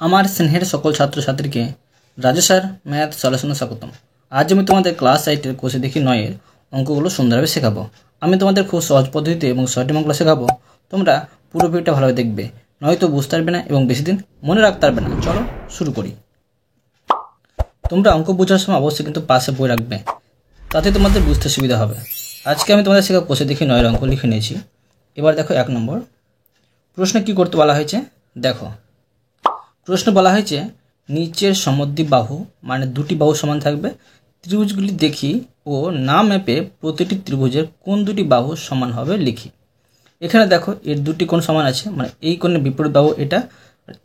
আমার স্নেহের সকল ছাত্রছাত্রীকে রাজু স্যার ম্যাথ সলিউশনে স্বাগতম। আজ আমি তোমাদের ক্লাস 8-এর কোষে দেখি 9-এর অঙ্কগুলো সুন্দরভাবে শেখাবো। আমি তোমাদের খুব সহজ পদ্ধতিতে এবং সঠিক অঙ্কগুলো শেখাবো। তোমরা পুরো ভিডিওটা ভালোভাবে দেখবে, নয়তো বুঝতে পারবে না এবং বেশি দিন মনে রাখতে পারবে না। চলো শুরু করি। তোমরা অঙ্ক বোঝার সময় অবশ্যই কিন্তু পাশে বই রাখবে, তাতে তোমাদের বুঝতে সুবিধা হবে। আজকে আমি তোমাদের শেখাবো কোষে দেখি 9-এর অঙ্ক লিখে নিয়েছি। এবার দেখো 1 নম্বর প্রশ্নে কি করতে বলা হয়েছে। দেখো প্রশ্ন বলা হয়েছে নিচের সমদ্বিবাহু মানে দুটি বাহু সমান থাকবে, ত্রিভুজগুলি দেখি ও না মেপে প্রতিটি ত্রিভুজের কোন দুটি বাহু সমান হবে লিখি। এখানে দেখো এর দুটি কোণ সমান আছে, মানে এই কোণের বিপরীত বাহু এটা,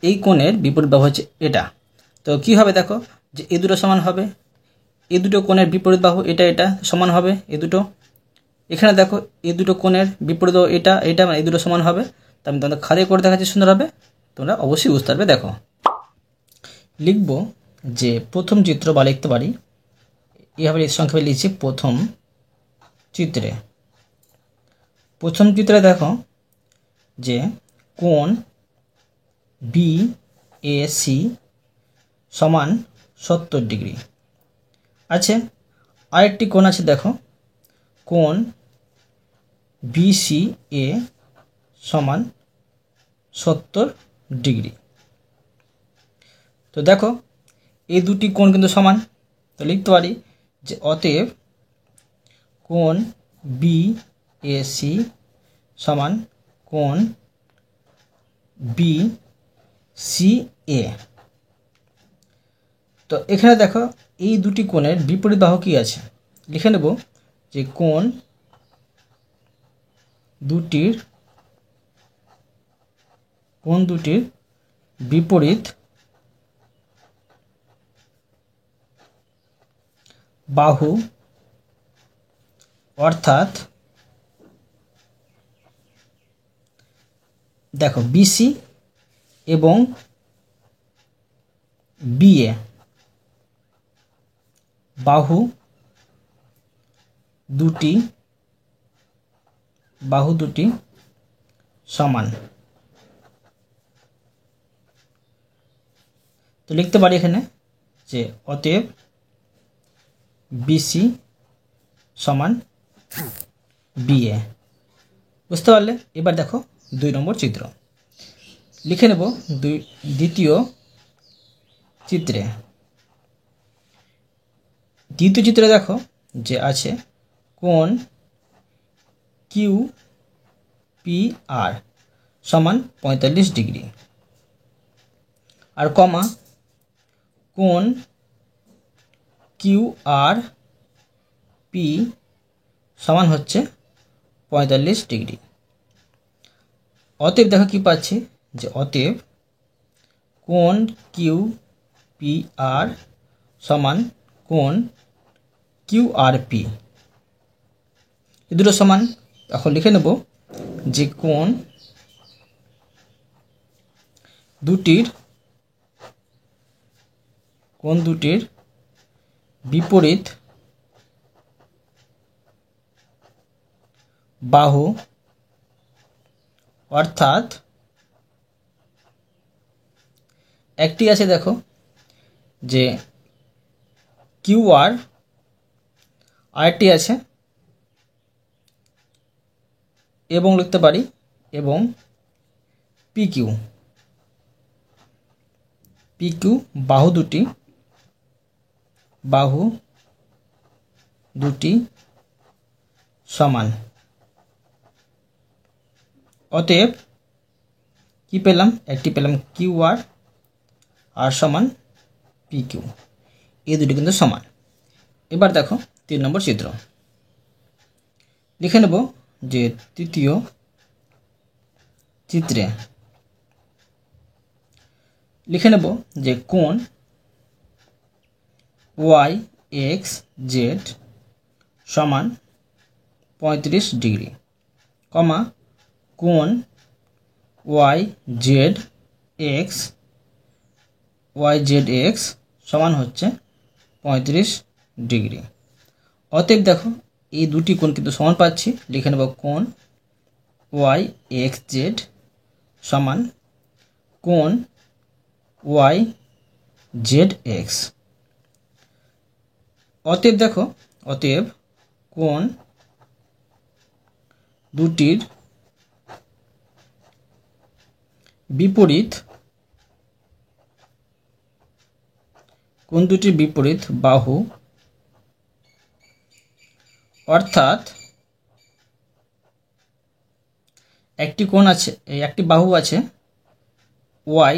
এই কোণের বিপরীত বাহু হচ্ছে এটা। তো কি হবে দেখো যে এই দুটো সমান হবে, এই দুটো কোণের বিপরীত বাহু এটা এটা সমান হবে এই দুটো। এখানে দেখো এই দুটো কোণের বিপরীত বাহু এটা এটা, মানে এই দুটো সমান হবে। তো আমি তোমাদের খালি করে দেখাচ্ছি সুন্দরভাবে, তোমরা অবশ্যই বুঝতে পারবে। দেখো লিখব যে প্রথম চিত্র বা লিখতে পারি এভাবে সংক্ষেপে লিখছি। প্রথম চিত্রে দেখো যে কোণ BAC সমান 70 ডিগ্রি আছে। আরেকটি কোণ আছে দেখো কোণ BCA সমান 70 ডিগ্রি। তো দেখো এই দুটি কোণ কিন্তু সমান, তো লিখতে পারি যে অতএব কোণ BAC সমান কোণ BCA। তো এখানে দেখো এই দুটি কোণের বিপরীত বাহু কি আছে, লিখে নেব যে কোণ দুটির বিপরীত বাহু অর্থাৎ দেখো BC এবং BA বাহু দুটি সমান। তো লিখতে পারি এখানে যে অতএব BC সমান BA। বুঝতে পারলে? এবার দেখো 2 নম্বর চিত্র লিখে নেব। দ্বিতীয় চিত্রে দেখো যে আছে কোণ QPR সমান 45 ডিগ্রি আর কমা কোণ QRP সমান হচ্ছে 45 ডিগ্রি। অতএব দেখো কি পাচ্ছি যে অতএব কোণ QPR সমান কোণ QRP, এই দুটো সমান। এখন লিখে নেব যে কোণ দুটির বিপরীত বাহু অর্থাৎ একটি আছে দেখো যে QR, আরেকটি আছে এবং লিখতে পারি এবং PQ বাহু দুটি সমান। অতএব কি পেলাম, একটি পেলাম QR আর সমান PQ, এই দুটি কিন্তু সমান। এবার দেখো 3 নম্বর চিত্র লিখে নেব যে তৃতীয় চিত্রে লিখে নেব যে কোণ YXZ সমান 35 ডিগ্রি, কমা কোণ YZX সমান হচ্ছে 35 ডিগ্রি। অতএব দেখো এই দুটি কোণ কিন্তু সমান পাচ্ছি, লিখে নেব কোণ YXZ সমান কোণ ওয়াই জেড এক্স। অতএব দেখো, অতএব কোণ দুটির বিপরীত বাহু, অর্থাৎ একটি কোণ আছে, একটি বাহু আছে ওয়াই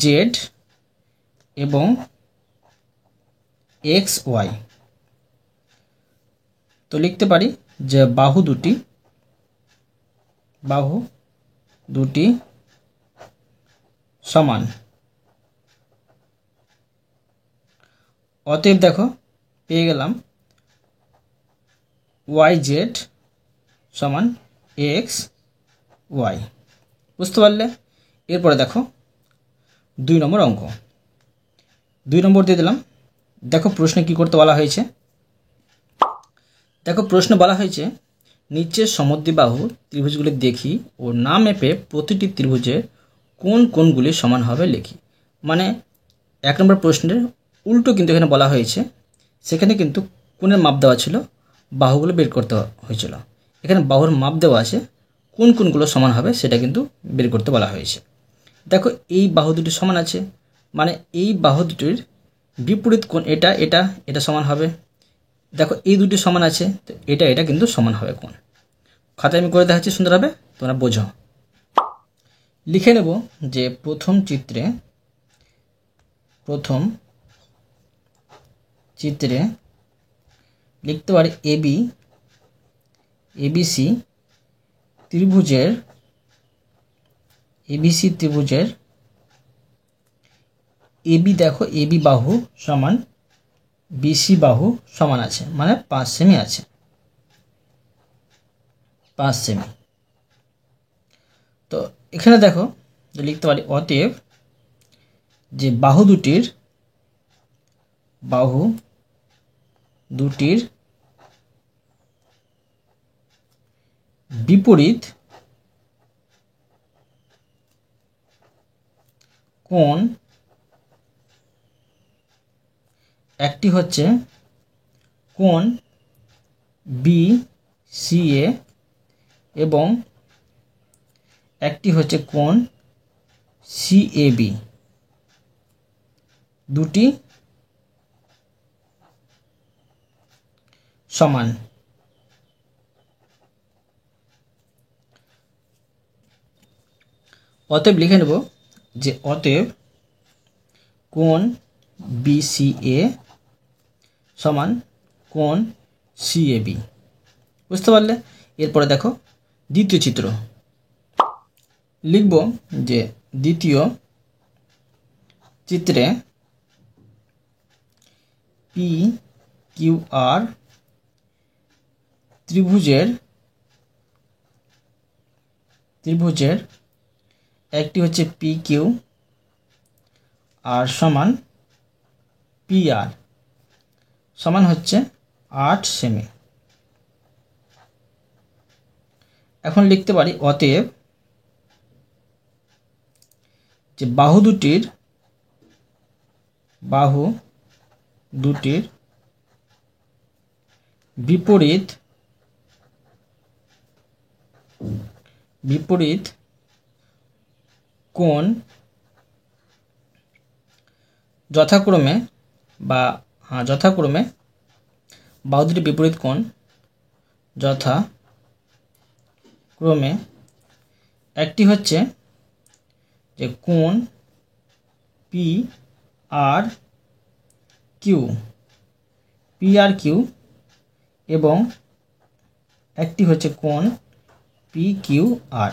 জেড এবং এক্স ওয়াই। তো লিখতে পারি যে বাহু দুটি সমান। অতএব দেখো পেয়ে গেলাম ওয়াই জেড সমান এক্স ওয়াই। বুঝতে পারলে? এরপরে দেখো 2 নম্বর অঙ্ক। 2 নম্বর দিয়ে দিলাম। দেখো প্রশ্নে কি করতে বলা হয়েছে। দেখো প্রশ্নে বলা হয়েছে নিচের সমদ্বিবাহু ত্রিভুজগুলি দেখি ও না মেপে প্রতিটি ত্রিভুজের কোন কোণগুলি সমান হবে লিখি। মানে 1 নম্বর প্রশ্নের উল্টো কিন্তু এখানে বলা হয়েছে। সেখানে কিন্তু কোণের মাপ দেওয়া ছিল, বাহুগুলো বের করতে হয়েছিল। এখানে বাহুর মাপ দেওয়া আছে, কোন কোণগুলো সমান হবে সেটা কিন্তু বের করতে বলা হয়েছে। দেখো এই বাহু দুটি সমান আছে, মানে এই বাহু দুটির বিপরীত কোণ এটা সমান হবে। দেখো এই দুটি সমান আছে, তো এটা কিন্তু সমান হবে কোণ। খাতায় আমি করে দেখাচ্ছি সুন্দরভাবে, তোমরা বোঝো। লিখে নেব যে প্রথম চিত্রে লিখতে পারি এবিসি ত্রিভুজের এবি, দেখো এবি বাহু সমান বিসি বাহু সমান আছে, মানে 5 সেমি আছে, 5 সেমি। তো এখানে দেখো লিখতে পারি অতএব যে বাহু দুটির বিপরীত কোণ একটি হচ্ছে কোণ বিসিএ এবং একটি হচ্ছে কোণ সিএবি, দুটি সমান। অতএব লিখে নেব যে অতএব কোণ বিসিএ সমান কোণ সিএবি। বুঝতে পারলে? এরপরে দেখো দ্বিতীয় চিত্র। লিখব যে দ্বিতীয় চিত্রে পি কিউ আর ত্রিভুজের একটি হচ্ছে পি কিউ আর সমান পি আর সমান হচ্ছে 8 সেমি। এখন লিখতে পারি অতএব যে বাহু দুটির বিপরীত কোণ যথাক্রমে বাহু দুটির বিপরীত কোণ যথাক্রমে একটি হচ্ছে যে কোণ পি আর কিউ এবং একটি হচ্ছে কোণ পি কিউ আর।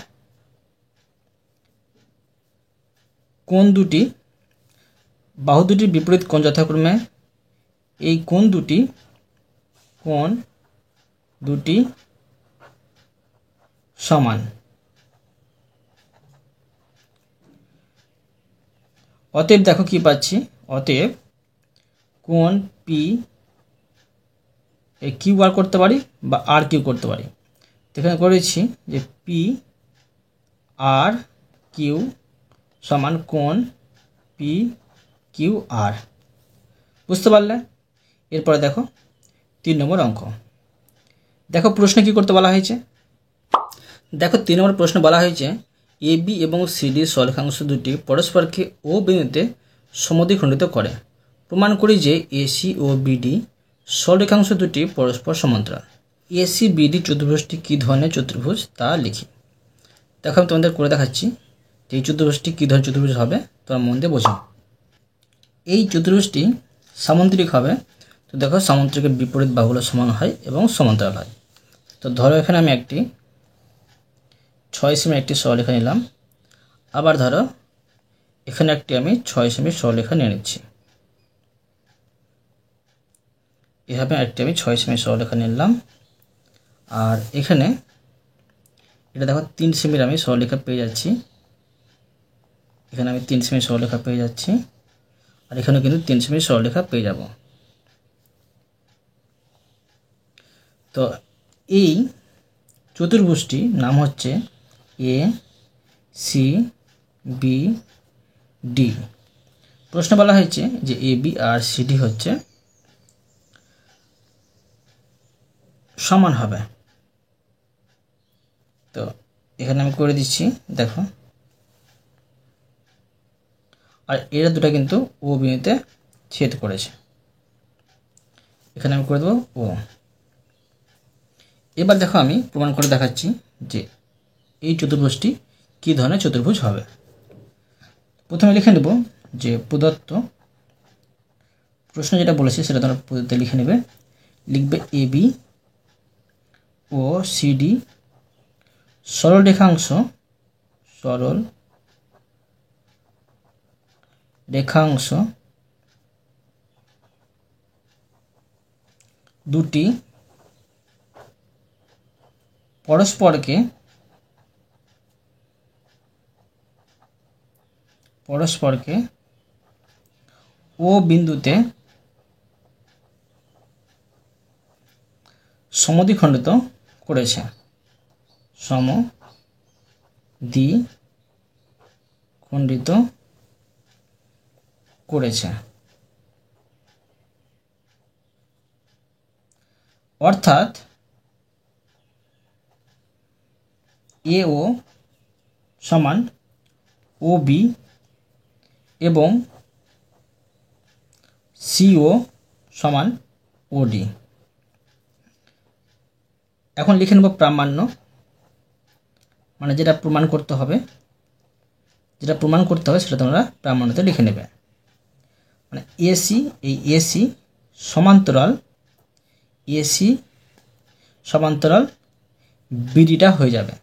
বাহু দুটির বিপরীত কোণ যথাক্রমে এই কোণ দুটি সমান। অতএব দেখো কি পাচ্ছি, অতএব কোণ পি কিউ আর করতে পারি বা আর কিউ করতে পারি। এখানে করেছি যে পি আর কিউ সমান কোণ P পি কিউ আর। বুঝতে পারলে? এরপরে দেখো 3 নম্বর অঙ্ক। দেখো প্রশ্নে কী করতে বলা হয়েছে। দেখো 3 নম্বর প্রশ্ন বলা হয়েছে এ বি এবং সিডি সরেখাংশ দুটি পরস্পরকে ও বিন্দুতে সমদ্বিখণ্ডিত করে। প্রমাণ করি যে এসি ও বিডি সরেখাংশ দুটি পরস্পর সমান্তরাল। এসি বিডি চতুর্ভুজটি কী ধরনের চতুর্ভুজ তা লিখি। দেখো আমি তোমাদের করে দেখাচ্ছি যে এই চতুর্ভুজটি কী ধরনের চতুর্ভুজ হবে, তোমরা মন দিয়ে বোঝো। এই চতুর্ভুজটি সামুদ্রিক হবে। তো দেখো সামুদ্রিকের বিপরীত বাহুগুলো সমান হয় এবং সমান্তরাল হয়। তো ধরো এখানে আমি একটি 6 সেমি একটি সরলরেখা নিলাম। আবার ধরো এখানে একটি আমি 6 সেমি সরলরেখা নিয়ে নিচ্ছি। এভাবে একটি আমি 6 সেমি সরলরেখা নিলাম। আর এখানে এটা দেখো 3 সেমির আমি সরলরেখা পেয়ে যাচ্ছি। এখানে আমি 3 সেমি সরলরেখা পেয়ে যাচ্ছি। আর এখানে কিন্তু 3 সেমি সরলরেখা পেয়ে যাব। তো এই চতুর্ভুজটির নাম হচ্ছে এ সি বি ডি। প্রশ্ন বলা হয়েছে যে এ বি আর সিডি হচ্ছে সমান হবে। তো এখানে আমি করে দিচ্ছি দেখো। আর এরা দুটো কিন্তু ও বিন্দুতে ছেদ করেছে। এখানে আমি করে দেবো ও। এবার দেখো আমি প্রমাণ করে দেখাচ্ছি যে এই চতুর্ভুজটি কী ধরনের চতুর্ভুজ হবে। প্রথমে লিখে নেব যে প্রদত্ত প্রশ্ন যেটা বলেছে সেটা তোমরা প্রদত্ত লিখে নেবে। লিখবে এ বি ও সিডি সরল রেখাংশ দুটি পরস্পরকে ও বিন্দুতে সমদ্বিখণ্ডিত করেছে। অর্থাৎ এ ও সমান ও বি এবং সিও সমান ওডি। এখন লিখে নেব প্রামাণ্য, মানে যেটা প্রমাণ করতে হবে সেটা তোমরা প্রামাণ্যতে লিখে নেবে। মানে এসি, এই এসি সমান্তরাল বিডিটা হয়ে যাবে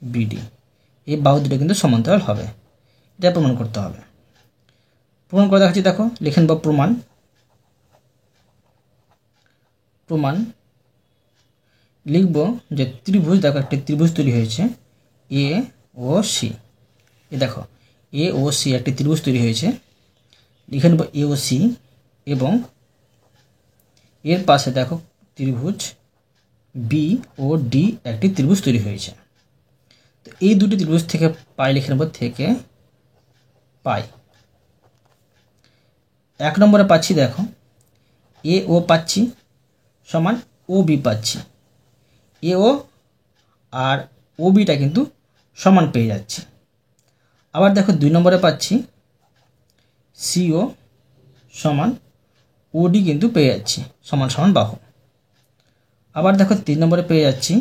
বিডি। এই বাহু দুটো কিন্তু সমান্তরাল হবে, এটা প্রমাণ করতে হবে। প্রমাণ করে দেখাচ্ছি দেখো। লিখে নেব প্রমাণ লিখব যে ত্রিভুজ, দেখো একটি ত্রিভুজ তৈরি হয়েছে এ ও সি। এ দেখো এ ও সি একটি ত্রিভুজ তৈরি হয়েছে। লিখে নেব এ ও সি এবং এর পাশে দেখো ত্রিভুজ বি ও ডি একটি ত্রিভুজ তৈরি হয়েছে। তো এই দুটি ত্রিভুজ থেকে পাই লিখে নেব থেকে পাই। 1 নম্বরে পাচ্ছি দেখো এ ও পাচ্ছি সমান ও বি পাচ্ছি। এ ও আর ও বিটা কিন্তু সমান পেয়ে যাচ্ছে। আবার দেখো 2 নম্বরে পাচ্ছি সিও সমান ওডি কিন্তু পেয়ে যাচ্ছি সমান সমান বাহু। আবার দেখো 3 নম্বরে পেয়ে যাচ্ছি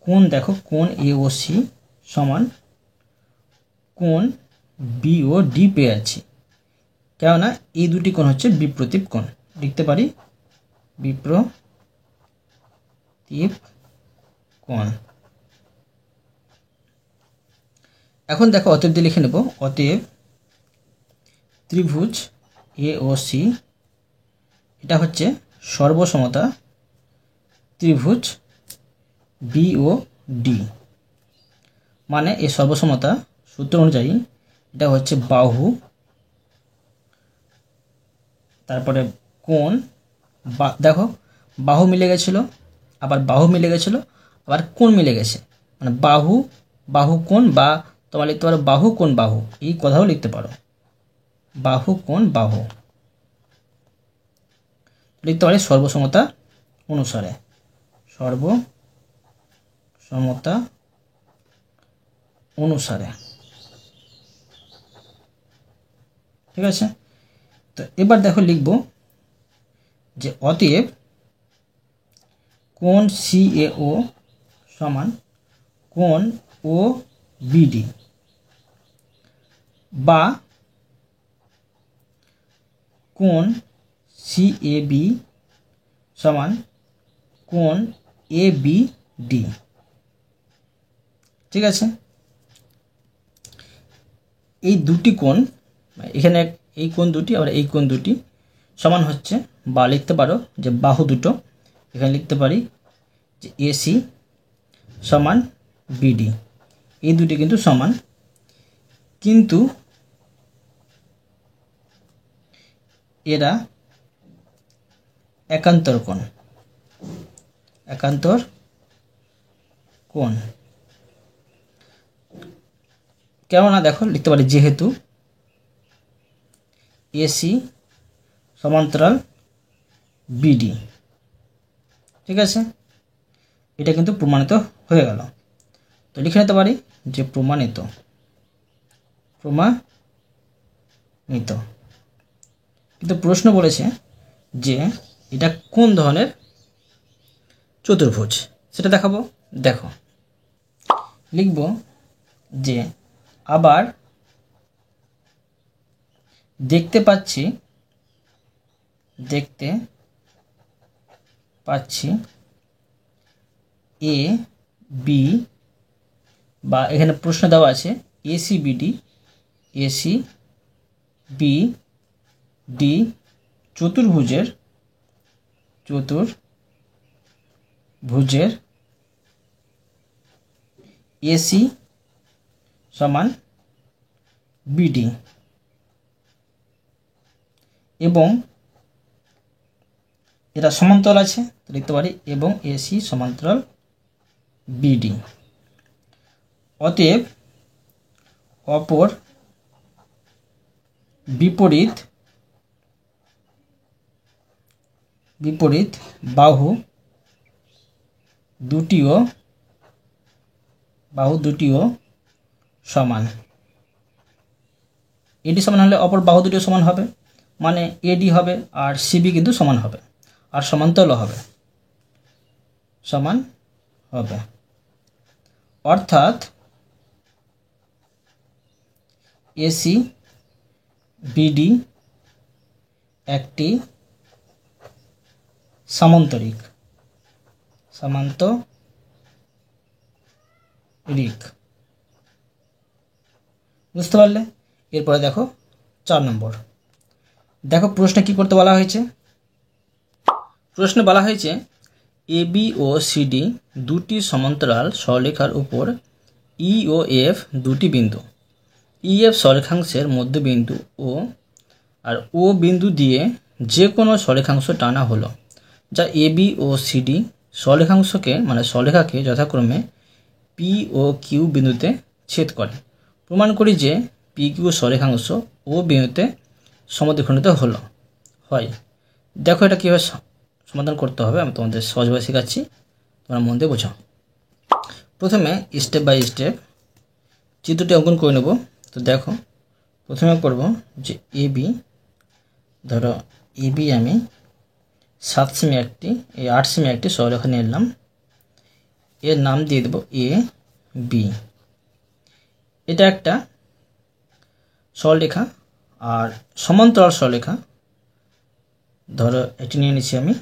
কোণ, দেখো কোণ এ ও সি সমান কোণ বি ও ডি পেয়ে যাচ্ছি। কেননা এই দুটি কোণ হচ্ছে বিপ্রতীপ কোণ, লিখতে পারি বিপ্রতীপ কোণ। এখন দেখো অতএব দিয়ে লিখে নেব অতএব ত্রিভুজ এ ও সি এটা হচ্ছে সর্বসমতা ত্রিভুজ বি ও ডি। মানে এই সর্বসমতা সূত্র অনুযায়ী এটা হচ্ছে বাহু, তারপরে কোণ, দেখো বাহু মিলে গেছিলো, আবার বাহু মিলে গেছিলো, আবার কোণ মিলে গেছে। মানে বাহু কোণ বা তোমরা লিখতে পারো বাহু কোণ বাহু, এই কথাও লিখতে পারো, বাহু কোণ বাহু। লিখতে পারি সর্বসমতা অনুসারে, সর্বসমতা অনুসারে। ঠিক আছে, তো এবার দেখো লিখব যে অতএব কোণ CAO সমান কোণ OBD, বা কোণ CAB সমান কোণ ABD। ঠিক আছে, এই দুটি কোণ, এখানে এই কোণ দুটি আর এই কোণ দুটি সমান হচ্ছে, বা লিখতে পারো যে বাহু দুটো, এখানে লিখতে পারি যে AC সমান BD, এই দুটি কিন্তু সমান, কিন্তু এরা একান্তর কোণ, একান্তর কোণ। কেননা দেখো লিখতে পারি যেহেতু AC সমান্তরাল BD। ঠিক আছে, এটা কিন্তু প্রমাণিত হয়ে গেল। তো লিখে নিতে পারি যে প্রমাণিত, প্রমাণিত। কিন্তু প্রশ্ন বলেছে যে এটা কোন ধরনের চতুর্ভুজ, সেটা দেখাবো। দেখো লিখব যে আবার দেখতে পাচ্ছি A B, বা এখানে প্রশ্ন দেওয়া আছে ACBD চতুর্ভুজের AC সমান BD, এবং এরা সমান্তরাল আছে, লিখতে পারি এবং AC সমান্তরাল BD। অতএব অপর বিপরীত বাহু দুটিও সমান। এডি সমান হলে অপর বাহু দুটিও সমান হবে, মানে AD হবে আর CB কিন্তু সমান হবে, আর সমান্তরাল হবে, সমান হবে। অর্থাৎ ACBD একটি সামান্তরিক, বুঝতে পারলে? এরপরে দেখো 4 নম্বর। দেখো প্রশ্নে কি করতে বলা হয়েছে। প্রশ্নে বলা হয়েছে AB ও CD দুটি সমান্তরাল সরলরেখার উপর E ও F দুটি বিন্দু, EF সরলরেখাংশের মধ্যবিন্দু আর O বিন্দু দিয়ে যে কোনো সরলরেখাংশ টানা হলো, যা AB ও CD সরলরেখাংশকে মানে সরলরেখাকে যথাক্রমে P ও Q বিন্দুতে ছেদ করে। প্রমাণ করি যে PQ সরলরেখাংশ O বিন্দুতে সমদ্বিখণ্ডিত হয়। দেখো এটা কীভাবে সমাধান করতে হবে আমি তোমাদের সহজভাবে শেখাচ্ছি, তোমরা মন দিয়ে বোঝো। প্রথমে স্টেপ বাই স্টেপ চিত্রটি অঙ্কন করে নেব। তো দেখো প্রথমে করব যে AB, ধরো AB আমি 7 সেমি একটি 8 সেমি একটি সরলরেখা নিয়ে নিলাম, এর নাম দিয়ে দেব AB। এটা একটা সরলরেখা আর সমান্তরাল সরলরেখা, ধরো এটি নিয়ে নিচ্ছি আমি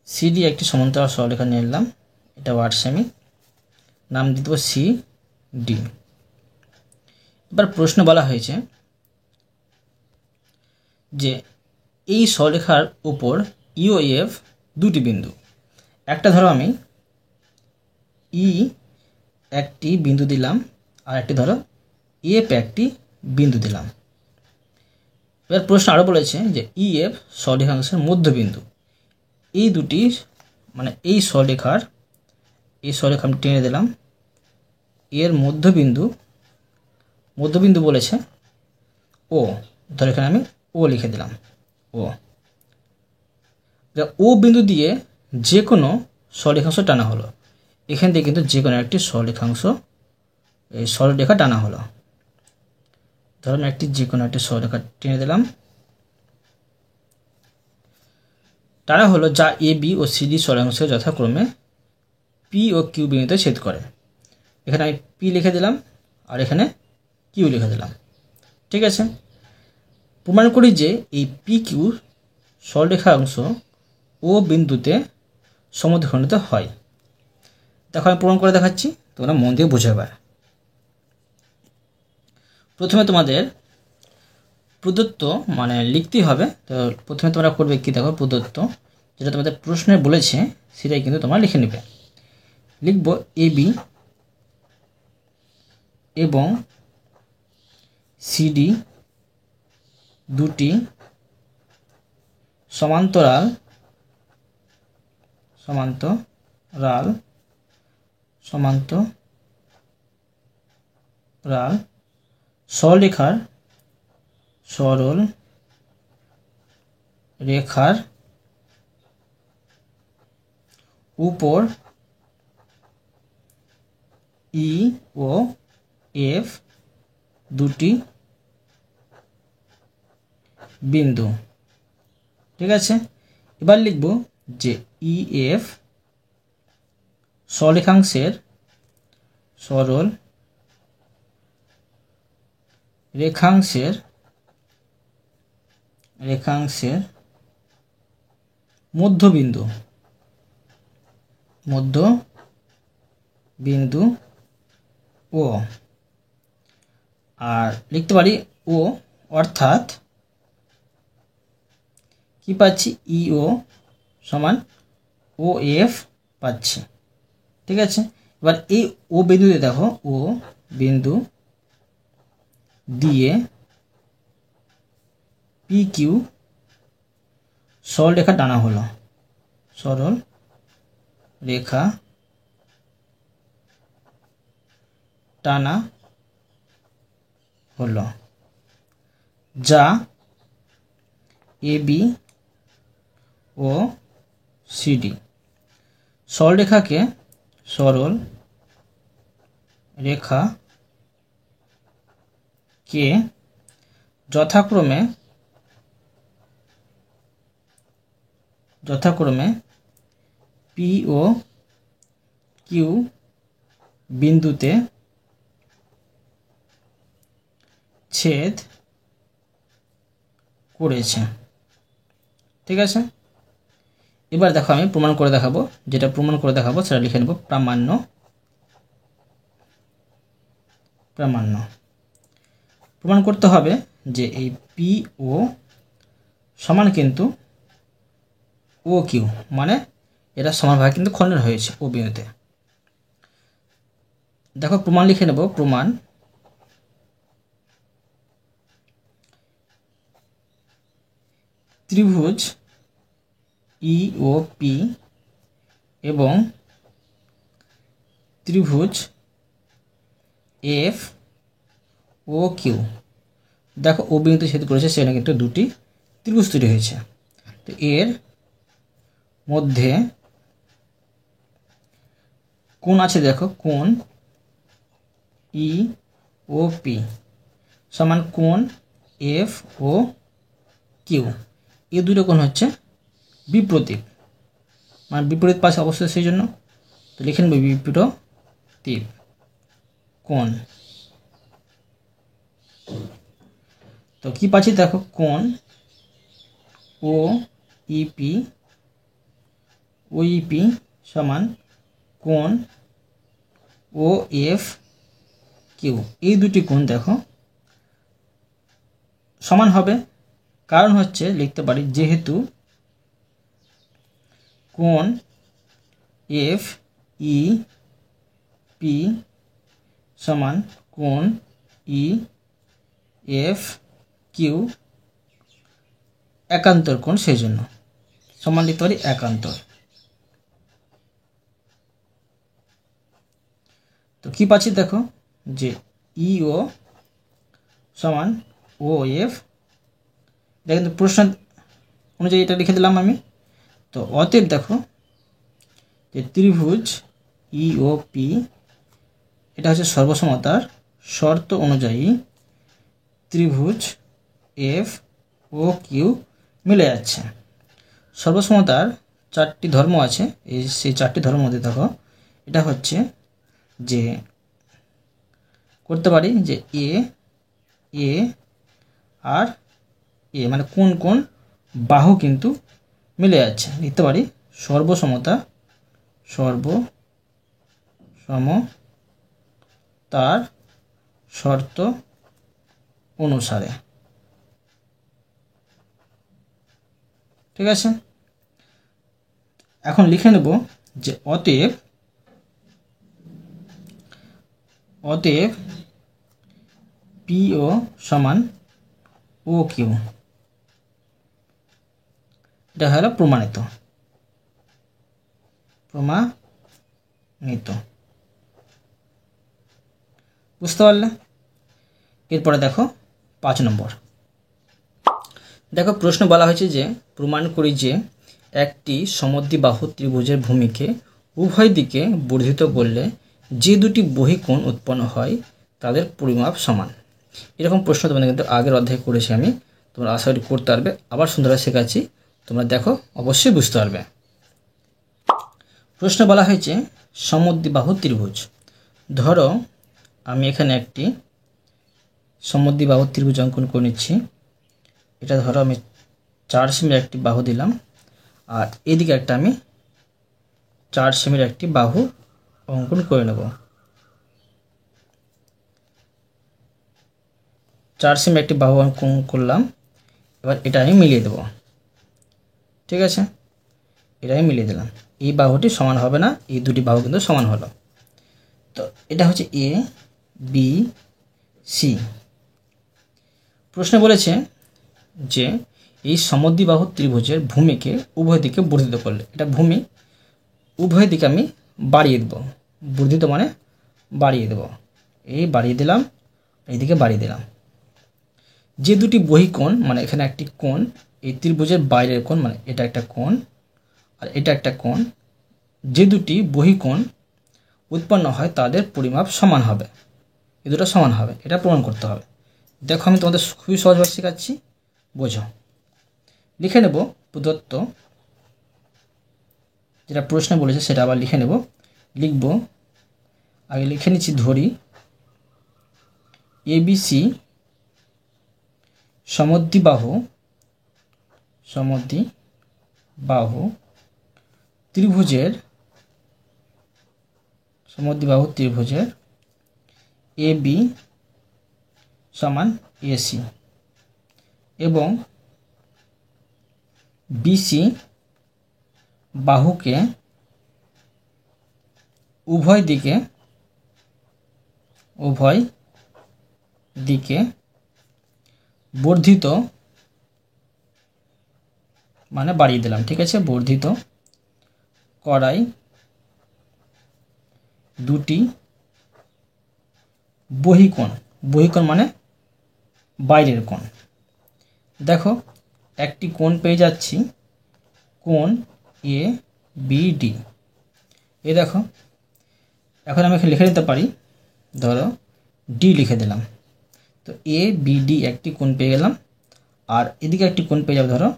CD একটি সমান্তরাল সরলরেখা নিয়ে নিলাম, এটা 8 সেমি, নাম দিয়ে দেব CD। এবার প্রশ্ন বলা হয়েছে যে এই সরলরেখার উপর E ও F দুটি বিন্দু, একটা ধরো আমি E একটি বিন্দু দিলাম আর একটি ধরো F একটি বিন্দু দিলাম। এবার প্রশ্ন আরও বলেছে যে EF সরলরেখাংশের মধ্যবিন্দু, এই দুটি মানে এই সরলরেখা আমি টেনে দিলাম এর মধ্যবিন্দু বলেছে ও, ধর এখানে আমি ও লিখে দিলাম। ও বিন্দু দিয়ে যে কোনো সরলরেখাংশ টানা হলো। এখান থেকে কিন্তু যে কোনো একটি সরলরেখা টানা হলো। ধরুন যে কোনো একটি সরলরেখা টেনে দিলাম, টানা হলো, যা A B O C D সরলরেখাংশকে যথাক্রমে পি ও কিউ বিন্দুতে ছেদ করে। এখানে আমি পি লিখে দিলাম আর এখানে কিউ লিখে দিলাম। ঠিক আছে, প্রমাণ করি যে এই পি কিউ সরলরেখাংশ ও বিন্দুতে সমদ্বিখণ্ডিত হয়। দেখো আমি প্রমাণ করে দেখাচ্ছি, তোমরা মন দিয়ে বুঝাবে। প্রথমে তোমাদের প্রদত্ত লিখতেই হবে। তো প্রথমে তোমরা করবে কি, দেখো প্রদত্ত যেটা তোমাদের প্রশ্নে বলেছে সেটাই কিন্তু তোমরা লিখে নেবে। লিখব এ বি এবং সিডি দুটি সমান্তরাল সরল রেখার উপর ই ও এফ দুটি বিন্দু। ঠিক আছে, এবার লিখব যে ই এফ সরল রেখাংশের মধ্যবিন্দু ও, আর লিখতে পারি ও, অর্থাৎ কি পাচ্ছি, ই ও সমান ও এফ পাচ্ছি। ঠিক আছে, এবার এই ও বিন্দুতে দেখো, ও বিন্দু দিয়ে পি কিউ সরল রেখা টানা হলো, যা এ বি ও সিডি সরলরেখাকে যথাক্রমে পি ও কিউ বিন্দুতে ছেদ করেছে। ঠিক আছে, এবার দেখো আমি প্রমাণ করে দেখাবো, যেটা প্রমাণ করে দেখাবো সেটা লিখে নেব প্রামাণ্য। প্রমাণ করতে হবে যে এই পি ও সমান কিন্তু ও কিউ, এরা সমানভাবে কিন্তু খণ্ডন হয়েছে ও বিন্দুতে। দেখো প্রমাণ লিখে নেব, প্রমাণ ত্রিভুজ ই ও পি এবং ত্রিভুজ এফ ও কিউ, দেখো ও বিন্দুতে ছেদ করেছে, সেখানে কিন্তু দুটি ত্রিভুজ তৈরি হয়েছে। তো এর মধ্যে কোণ আছে, দেখো কোণ ই ও পি সমান কোণ এফ ও কিউ। এই দুটো কোণ হচ্ছে বিপ্রতীপ, বিপরীত পাশে অবশ্যই, সেই জন্য তো লিখে নেব বিপ্রতীপ কোণ। তো কি পাচ্ছি, দেখো কোণ ও ইপি সমান কোণ ও এফ কিউ। এই দুটি কোণ দেখো সমান হবে, কারণ হচ্ছে লিখতে পারি যেহেতু কোণ এফ ই পি সমান কোণ ই এফ কিউ একান্তর কোণ, সেই জন্য সমান লিখতে পারি একান্তর। তো তো কি পাচ্ছি দেখো যে ইও সমান ও এফ, এটা কিন্তু প্রশ্ন অনুযায়ী এটা লিখে দিলাম আমি। তো অতএব দেখো যে ত্রিভুজ ইওপি এটা হচ্ছে সর্বসমতার শর্ত অনুযায়ী ত্রিভুজ এফ ও কিউ মিলে যাচ্ছে। সর্বসমতার 4টি ধর্ম আছে, সেই 4টি ধর্মের মধ্যে দেখো এটা হচ্ছে যে করতে পারি যে এ এ আর এ মানে কোন কোন বাহু কিন্তু মিলে যাচ্ছে। লিখতে পারি সর্বসমতা তার শর্ত অনুসারে। ঠিক আছে, এখন লিখে নেব যে অতএব পিও সমান ও কিউ, এটা হলো প্রমাণিত। বুঝতে পারলে? এরপরে দেখো 5 নম্বর। দেখো প্রশ্ন বলা হয়েছে যে প্রমাণ করি যে একটি সমদ্বিবাহু ত্রিভুজের ভূমিকে উভয় দিকে বর্ধিত করলে যে দুটি বহিকোণ উৎপন্ন হয় তাদের পরিমাপ সমান। এরকম প্রশ্ন তোমাদের কিন্তু আগের অধ্যায়ে করেছি আমি, তোমরা আশা করি করতে পারবে। আবার সুন্দরভাবে শেখাচ্ছি, তোমরা দেখো অবশ্যই বুঝতে পারবে। প্রশ্ন বলা হয়েছে সমদ্বিবাহু ত্রিভুজ। ধরো আমি এখানে একটি সমদ্বিবাহু ত্রিভুজ অঙ্কন করে নিচ্ছি। এটা ধরো আমি 4 সেমির একটি বাহু দিলাম, আর এদিকে একটা আমি 4 সেমির একটি বাহু অঙ্কন করে নেব। 4 সেমির একটি বাহু অঙ্কন করলাম, এবার এটা আমি মিলিয়ে দেব। ঠিক আছে, এটা আমি মিলিয়ে দিলাম। এই বাহুটি সমান হবে না, এই দুটি বাহু কিন্তু সমান হলো। তো এটা হচ্ছে এ বি সি। প্রশ্নে বলেছে যে এই সমদ্বিবাহু ত্রিভুজের ভূমিকে উভয় দিকে বর্ধিত করলে, এটা ভূমি, উভয় দিকে আমি বাড়িয়ে দেব। বর্ধিত মানে বাড়িয়ে দেব, এই বাড়িয়ে দিলাম, এইদিকে বাড়িয়ে দিলাম। যে দুটি বহিকোণ মানে এখানে একটি কোণ, এই ত্রিভুজের বাইরের কোণ মানে এটা একটা কোণ আর এটা একটা কোণ, যে দুটি বহিকোণ উৎপন্ন হয় তাদের পরিমাপ সমান হবে, এই দুটো সমান হবে, এটা প্রমাণ করতে হবে। দেখো আমি তোমাদের খুবই সহজভাবে শেখাচ্ছি, বোঝো। লিখে নেব প্রদত্ত যেটা প্রশ্ন বলেছে সেটা আবার লিখে নেব। লিখব, আগে লিখে নিচ্ছি, ধরি এবিসি সমদ্বিবাহু ত্রিভুজের এ বি সমান এসি এবং বিসি বাহুকে উভয় দিকে বর্ধিত মানে বাড়িয়ে দিলাম। ঠিক আছে, বর্ধিত করাই দুটি বহিকোণ মানে বাইরের কোণ। দেখো একটি কোণ পেয়ে যাচ্ছি, কোণ এ বি ডি। এই দেখো এখন আমি এখানে লিখে নিতে পারি, ধরো ডি লিখে দিলাম। তো এ বি ডি একটি কোণ পেয়ে গেলাম, আর এদিকে একটি কোণ পেয়ে যাবো ধরো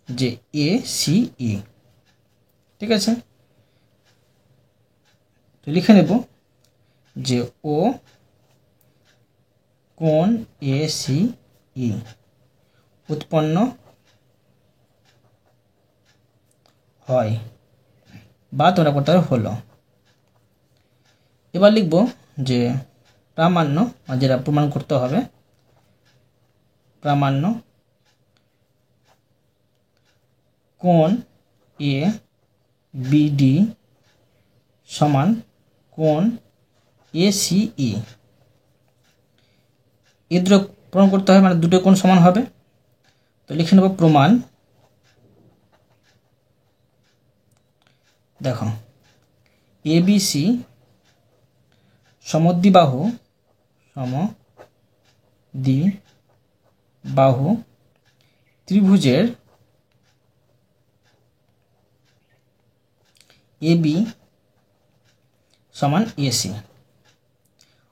যে এ সি ই। ঠিক আছে, তো লিখে নেব যে ও কোণ এ সি ই উৎপন্ন হয় বা তোমরা করতে হলো। এবার লিখব যে প্রামাণ্য, যেটা প্রমাণ করতে হবে, প্রামাণ্য কোণ এ বি ডি সমান কোণ এ সি ই। এই দুটো প্রমাণ করতে হবে, মানে দুটো কোণ সমান হবে। তো লিখে নেব প্রমাণ। দেখো এবিসি সমদ্বিবাহু সমদ্বিবাহু ত্রিভুজের AB সমান AC।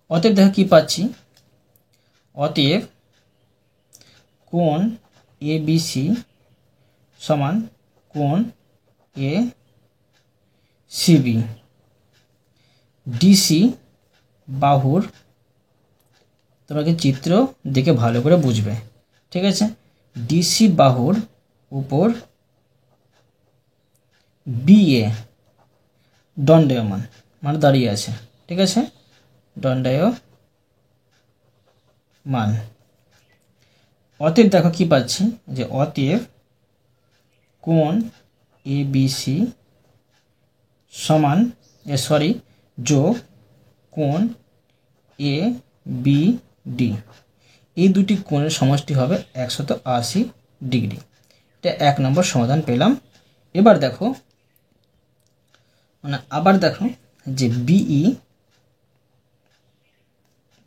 অতএব দেখো কি পাচ্ছি, অতএব কোণ ABC সমান কোণ ACB। DC বাহুর, তোমাকে চিত্র দেখে ভালো করে বুঝবে, ঠিক আছে। DC বাহুর উপর BA দণ্ডায়মান মানে দাঁড়িয়ে আছে, ঠিক আছে, দণ্ডায়মান। অতএব দেখো কি পাচ্ছি, যে অতএব কোণ ABC সমান যোগ কোণ ABD, এই দুটি কোণের সমষ্টি হবে 180 ডিগ্রি। এটা 1 নম্বর সমাধান পেলাম। এবার দেখো আবার দেখো যে BE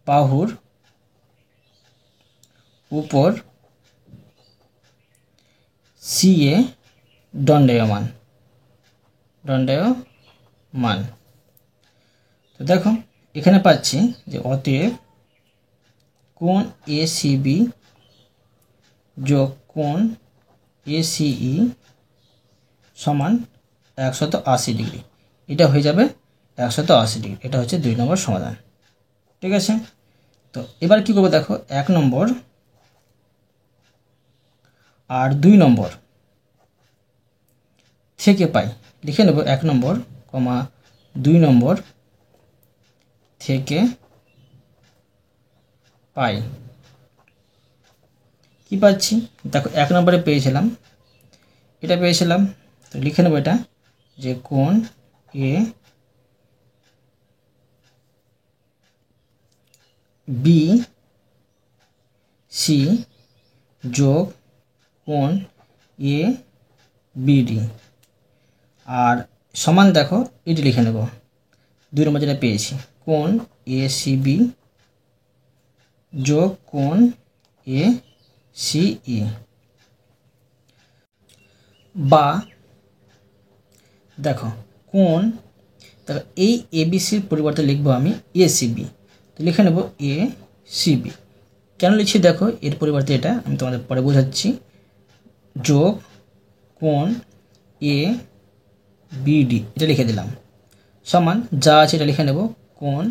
বাহুর উপর CA দণ্ডায়মান। তো দেখো এখানে পাচ্ছি যে অতএব কোণ ACB যোগ কোণ ACE সমান 180 ডিগ্রি। এটা হয়ে যাবে 180 ডিগ্রি। এটা হচ্ছে 2 নম্বর সমাধান, ঠিক আছে। তো এবার কি করবো দেখো, 1 নম্বর আর 2 নম্বর থেকে পাই, লিখে নেব 1 নম্বর, 2 নম্বর থেকে পাই। কি পাচ্ছি দেখো, 1 নম্বরে পেয়েছিলাম, এটা পেয়েছিলাম, তো লিখে নেব এটা যে কোণ ABC যোগ কোণ ABD আর সমান দেখো এটি লিখে নেব 2 নম্বর যেটা পেয়েছি, কোণ ACB যোগ কোণ ACE, বা দেখো কোণ, দেখো এই ABCর পরিবর্তে লিখবো আমি ACB, তো লিখে নেব ACB। কেন লিখছি দেখো, এর পরিবর্তে এটা আমি তোমাদের পরে বোঝাচ্ছি, যোগ কোণ ABD এটা লিখে দিলাম, সমান যা আছে এটা লিখে নেব কোণ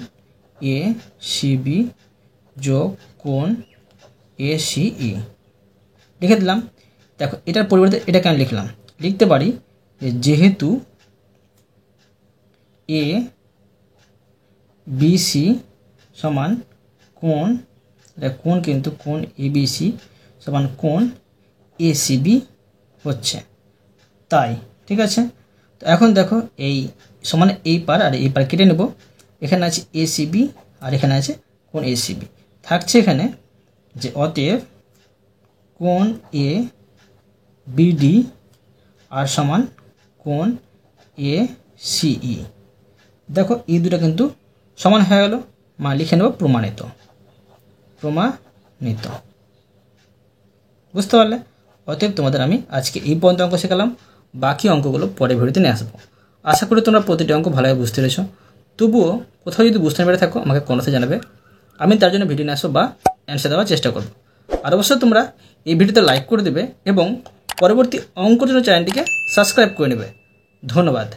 ACB যোগ কোণ ACE লিখে দিলাম। দেখো এটার পরিবর্তে এটা কেন লিখলাম, লিখতে পারি যে যেহেতু ABC সমান কোণ, এটা কোণ কিন্তু কোণ ABC সমান কোণ ACB হচ্ছে, তাই, ঠিক আছে। তো এখন দেখো এই সমান এই পার আর এই পার কেটে নেব, এখানে আছে ACB আর এখানে আছে কোণ ACB, থাকছে এখানে যে অতএব কোণ ABD আর সমান কোণ ACE। দেখো এই দুটো কিন্তু সমান হয়ে গেল, মানে লিখে নেব প্রমাণিত। বুঝতে পারলে? অতএব তোমাদের আমি আজকে এই পর্যন্ত অঙ্ক শেখালাম, বাকি অঙ্কগুলো পরে ভিডিওতে নিয়ে আসবো। আশা করি তোমরা প্রতিটি অঙ্ক ভালোভাবে বুঝতে পেরেছো। তবুও কোথাও যদি বুঝতে না পেরে থাকো আমাকে কমেন্টে জানাবে, আমি তার জন্য ভিডিও নিয়ে আসবো বা অ্যান্সার দেওয়ার চেষ্টা করবো। আর অবশ্যই তোমরা এই ভিডিওতে লাইক করে দেবে এবং পরবর্তী অঙ্কের জন্য চ্যানেলটিকে সাবস্ক্রাইব করে নেবে। ধন্যবাদ।